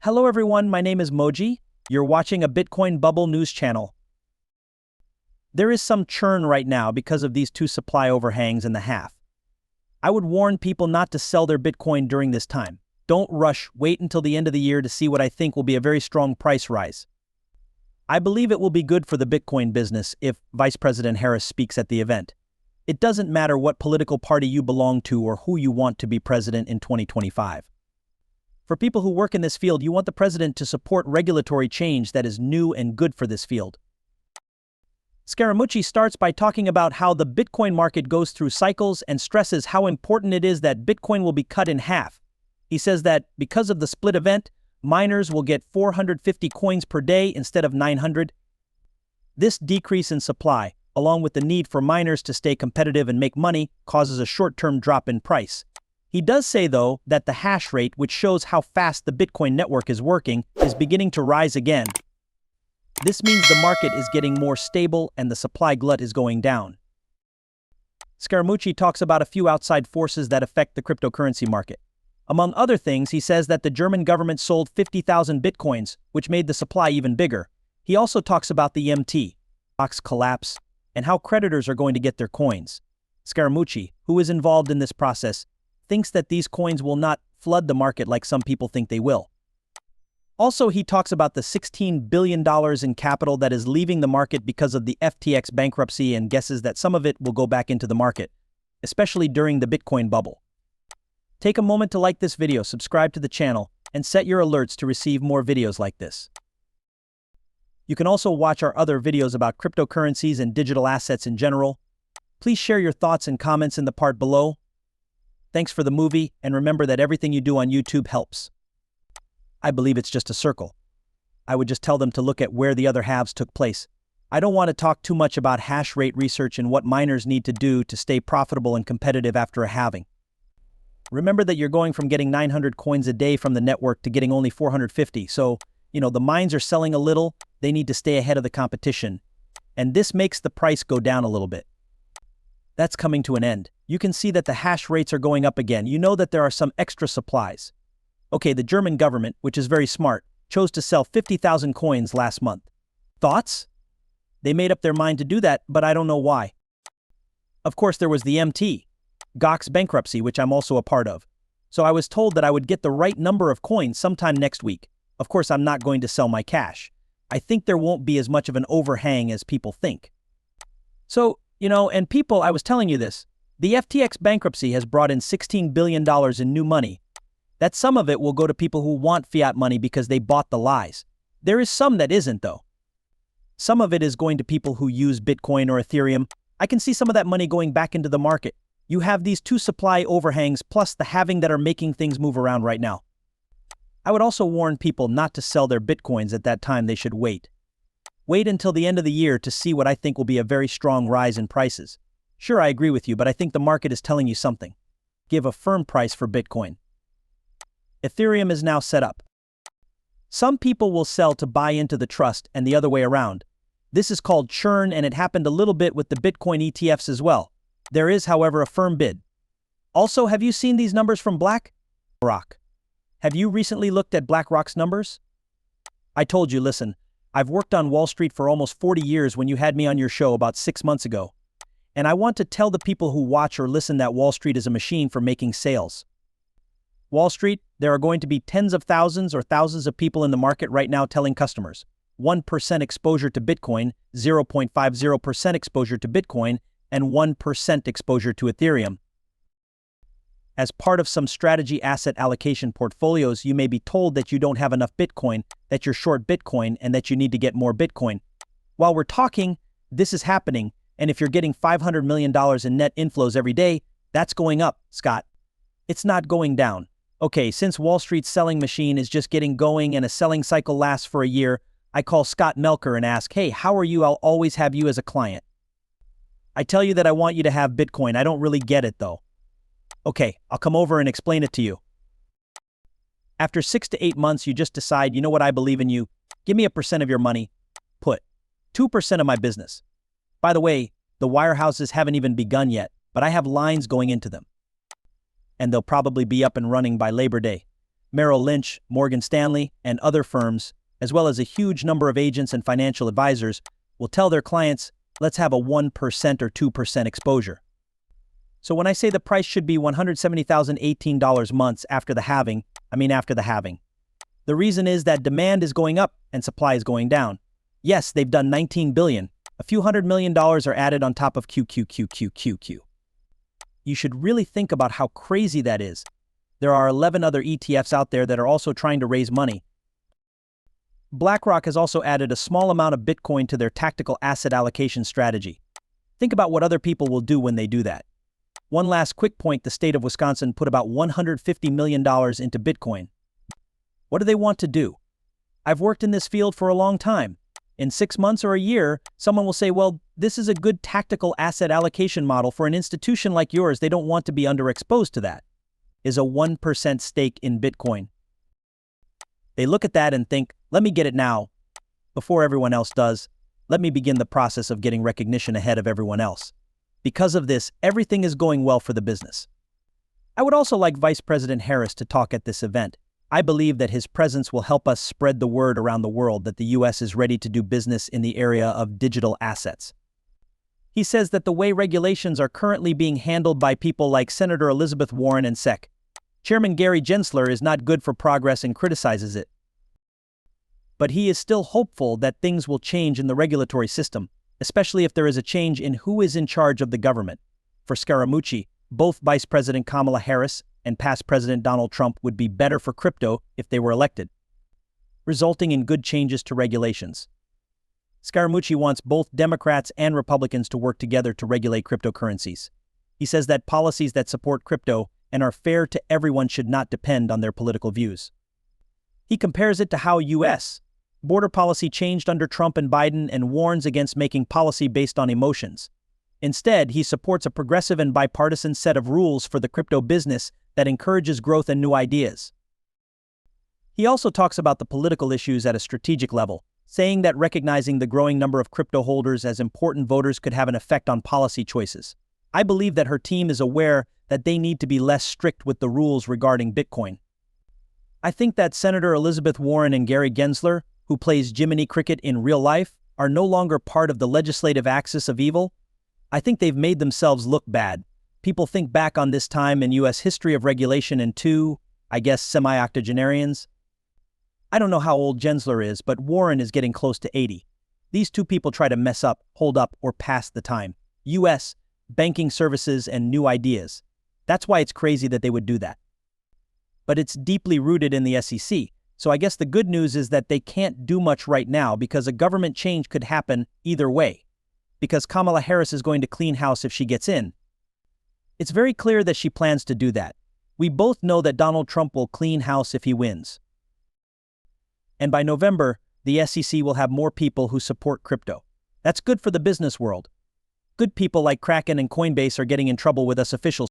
Hello everyone, my name is Moji. You're watching a Bitcoin bubble news channel. There is some churn right now because of these two supply overhangs in the half. I would warn people not to sell their Bitcoin during this time. Don't rush, wait until the end of the year to see what I think will be a very strong price rise. I believe it will be good for the Bitcoin business if Vice President Harris speaks at the event. It doesn't matter what political party you belong to or who you want to be president in 2025. For people who work in this field, you want the president to support regulatory change that is new and good for this field. Scaramucci starts by talking about how the Bitcoin market goes through cycles and stresses how important it is that Bitcoin will be cut in half. He says that because of the split event, miners will get 450 coins per day instead of 900. This decrease in supply, along with the need for miners to stay competitive and make money, causes a short-term drop in price. He does say, though, that the hash rate, which shows how fast the Bitcoin network is working, is beginning to rise again. This means the market is getting more stable and the supply glut is going down. Scaramucci talks about a few outside forces that affect the cryptocurrency market. Among other things, he says that the German government sold 50,000 Bitcoins, which made the supply even bigger. He also talks about the MT box collapse and how creditors are going to get their coins. Scaramucci, who is involved in this process, thinks that these coins will not flood the market like some people think they will. Also, he talks about the $16 billion in capital that is leaving the market because of the FTX bankruptcy and guesses that some of it will go back into the market, especially during the Bitcoin bubble. Take a moment to like this video, subscribe to the channel, and set your alerts to receive more videos like this. You can also watch our other videos about cryptocurrencies and digital assets in general. Please share your thoughts and comments in the part below. Thanks for the movie, and remember that everything you do on YouTube helps. I believe it's just a circle. I would just tell them to look at where the other halves took place. I don't want to talk too much about hash rate research and what miners need to do to stay profitable and competitive after a halving. Remember that you're going from getting 900 coins a day from the network to getting only 450, so, the mines are selling a little, they need to stay ahead of the competition. And this makes the price go down a little bit. That's coming to an end. You can see that the hash rates are going up again. You know that there are some extra supplies. Okay, the German government, which is very smart, chose to sell 50,000 coins last month. Thoughts? They made up their mind to do that, but I don't know why. Of course, there was the MT Gox bankruptcy, which I'm also a part of. So I was told that I would get the right number of coins sometime next week. Of course, I'm not going to sell my cash. I think there won't be as much of an overhang as people think. So, and people, I was telling you this, the FTX bankruptcy has brought in $16 billion in new money. That some of it will go to people who want fiat money because they bought the lies. There is some that isn't, though. Some of it is going to people who use Bitcoin or Ethereum. I can see some of that money going back into the market. You have these two supply overhangs plus the halving that are making things move around right now. I would also warn people not to sell their Bitcoins at that time. They should wait. Wait until the end of the year to see what I think will be a very strong rise in prices. Sure, I agree with you, but I think the market is telling you something. Give a firm price for Bitcoin. Ethereum is now set up. Some people will sell to buy into the trust and the other way around. This is called churn, and it happened a little bit with the Bitcoin ETFs as well. There is, however, a firm bid. Also, have you seen these numbers from BlackRock? Have you recently looked at BlackRock's numbers? I told you, listen, I've worked on Wall Street for almost 40 years when you had me on your show about 6 months ago. And I want to tell the people who watch or listen that Wall Street is a machine for making sales. Wall Street, there are going to be tens of thousands or thousands of people in the market right now telling customers 1% exposure to Bitcoin, 0.50% exposure to Bitcoin, and 1% exposure to Ethereum. As part of some strategy asset allocation portfolios, you may be told that you don't have enough Bitcoin, that you're short Bitcoin, and that you need to get more Bitcoin. While we're talking, this is happening, and if you're getting $500 million in net inflows every day, that's going up, Scott. It's not going down. Okay, since Wall Street's selling machine is just getting going and a selling cycle lasts for a year, I call Scott Melker and ask, hey, how are you? I'll always have you as a client. I tell you that I want you to have Bitcoin. I don't really get it, though. Okay, I'll come over and explain it to you. After 6 to 8 months, you just decide, you know what, I believe in you. Give me 1% of your money. Put 2% of my business. By the way, the wirehouses haven't even begun yet, but I have lines going into them. And they'll probably be up and running by Labor Day. Merrill Lynch, Morgan Stanley, and other firms, as well as a huge number of agents and financial advisors, will tell their clients, let's have a 1% or 2% exposure. So when I say the price should be $170,018 months after the halving, I mean after the halving. The reason is that demand is going up and supply is going down. Yes, they've done $19 billion. A few $100 million are added on top of QQQQQQ. You should really think about how crazy that is. There are 11 other ETFs out there that are also trying to raise money. BlackRock has also added a small amount of Bitcoin to their tactical asset allocation strategy. Think about what other people will do when they do that. One last quick point, the state of Wisconsin put about $150 million into Bitcoin. What do they want to do? I've worked in this field for a long time. In 6 months or a year, someone will say, well, this is a good tactical asset allocation model for an institution like yours. They don't want to be underexposed to that. Is a 1% stake in Bitcoin. They look at that and think, let me get it now, before everyone else does. Let me begin the process of getting recognition ahead of everyone else. Because of this, everything is going well for the business. I would also like Vice President Harris to talk at this event. I believe that his presence will help us spread the word around the world that the U.S. is ready to do business in the area of digital assets. He says that the way regulations are currently being handled by people like Senator Elizabeth Warren and SEC. Chairman Gary Gensler is not good for progress and criticizes it. But he is still hopeful that things will change in the regulatory system, especially if there is a change in who is in charge of the government. For Scaramucci, both Vice President Kamala Harris and past President Donald Trump would be better for crypto if they were elected, resulting in good changes to regulations. Scaramucci wants both Democrats and Republicans to work together to regulate cryptocurrencies. He says that policies that support crypto and are fair to everyone should not depend on their political views. He compares it to how U.S. border policy changed under Trump and Biden and warns against making policy based on emotions. Instead, he supports a progressive and bipartisan set of rules for the crypto business that encourages growth and new ideas. He also talks about the political issues at a strategic level, saying that recognizing the growing number of crypto holders as important voters could have an effect on policy choices. I believe that her team is aware that they need to be less strict with the rules regarding Bitcoin. I think that Senator Elizabeth Warren and Gary Gensler, who plays Jiminy Cricket in real life, are no longer part of the legislative axis of evil. I think they've made themselves look bad. People think back on this time in U.S. history of regulation and two, I guess, semi-octogenarians. I don't know how old Gensler is, but Warren is getting close to 80. These two people try to mess up, hold up, or pass the time. U.S., banking services, and new ideas. That's why it's crazy that they would do that. But it's deeply rooted in the SEC, so I guess the good news is that they can't do much right now because a government change could happen either way. Because Kamala Harris is going to clean house if she gets in. It's very clear that she plans to do that. We both know that Donald Trump will clean house if he wins. And by November, the SEC will have more people who support crypto. That's good for the business world. Good people like Kraken and Coinbase are getting in trouble with us officials.